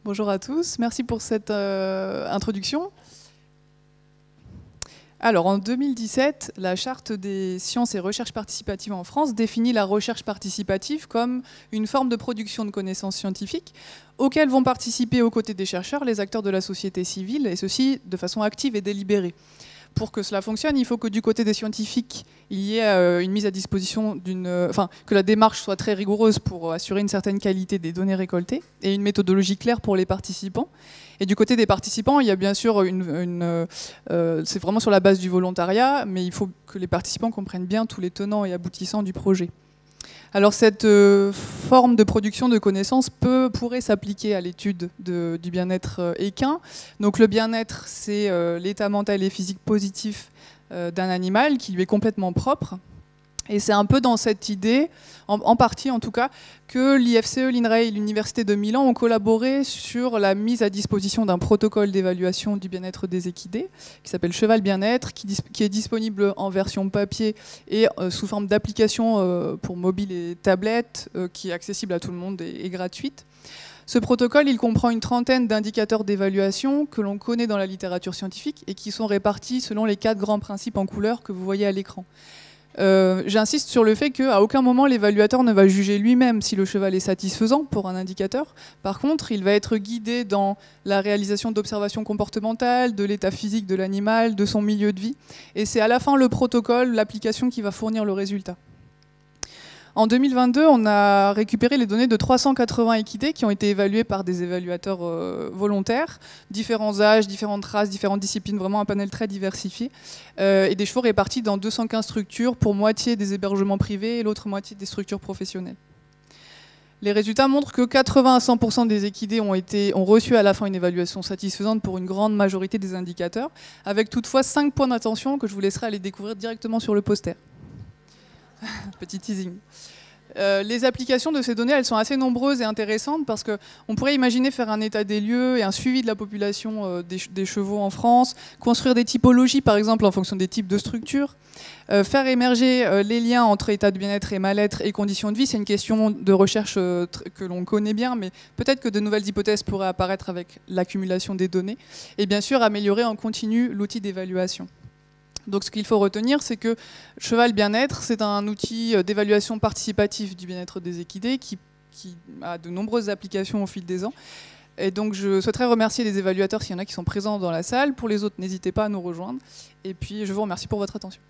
Bonjour à tous, merci pour cette introduction. Alors, en 2017, la Charte des sciences et recherches participatives en France définit la recherche participative comme une forme de production de connaissances scientifiques auxquelles vont participer aux côtés des chercheurs les acteurs de la société civile, et ceci de façon active et délibérée. Pour que cela fonctionne, il faut que du côté des scientifiques, il y ait une mise à disposition que la démarche soit très rigoureuse pour assurer une certaine qualité des données récoltées et une méthodologie claire pour les participants. Et du côté des participants, il y a bien sûr c'est vraiment sur la base du volontariat, mais il faut que les participants comprennent bien tous les tenants et aboutissants du projet. Alors cette forme de production de connaissances pourrait s'appliquer à l'étude du bien-être équin. Donc le bien-être, c'est l'état mental et physique positif d'un animal qui lui est complètement propre. Et c'est un peu dans cette idée, en partie en tout cas, que l'IFCE, l'INRAE et l'Université de Milan ont collaboré sur la mise à disposition d'un protocole d'évaluation du bien-être des équidés, qui s'appelle Cheval Bien-être, qui est disponible en version papier et sous forme d'application pour mobile et tablette, qui est accessible à tout le monde et gratuite. Ce protocole, il comprend une trentaine d'indicateurs d'évaluation que l'on connaît dans la littérature scientifique et qui sont répartis selon les 4 grands principes en couleur que vous voyez à l'écran. J'insiste sur le fait qu'à aucun moment l'évaluateur ne va juger lui-même si le cheval est satisfaisant pour un indicateur. Par contre, il va être guidé dans la réalisation d'observations comportementales, de l'état physique de l'animal, de son milieu de vie. Et c'est à la fin le protocole, l'application qui va fournir le résultat. En 2022, on a récupéré les données de 380 équidés qui ont été évalués par des évaluateurs volontaires, différents âges, différentes races, différentes disciplines, vraiment un panel très diversifié, et des chevaux répartis dans 215 structures, pour moitié des hébergements privés et l'autre moitié des structures professionnelles. Les résultats montrent que 80 à 100% des équidés ont reçu à la fin une évaluation satisfaisante pour une grande majorité des indicateurs, avec toutefois 5 points d'attention que je vous laisserai aller découvrir directement sur le poster. Petit teasing. Les applications de ces données, elles sont assez nombreuses et intéressantes parce qu'on pourrait imaginer faire un état des lieux et un suivi de la population des chevaux en France, construire des typologies par exemple en fonction des types de structures, faire émerger les liens entre état de bien-être et mal-être et conditions de vie. C'est une question de recherche que l'on connaît bien, mais peut-être que de nouvelles hypothèses pourraient apparaître avec l'accumulation des données. Et bien sûr, améliorer en continu l'outil d'évaluation. Donc ce qu'il faut retenir, c'est que Cheval Bien-être, c'est un outil d'évaluation participative du bien-être des équidés qui a de nombreuses applications au fil des ans. Et donc je souhaiterais remercier les évaluateurs s'il y en a qui sont présents dans la salle. Pour les autres, n'hésitez pas à nous rejoindre. Et puis je vous remercie pour votre attention.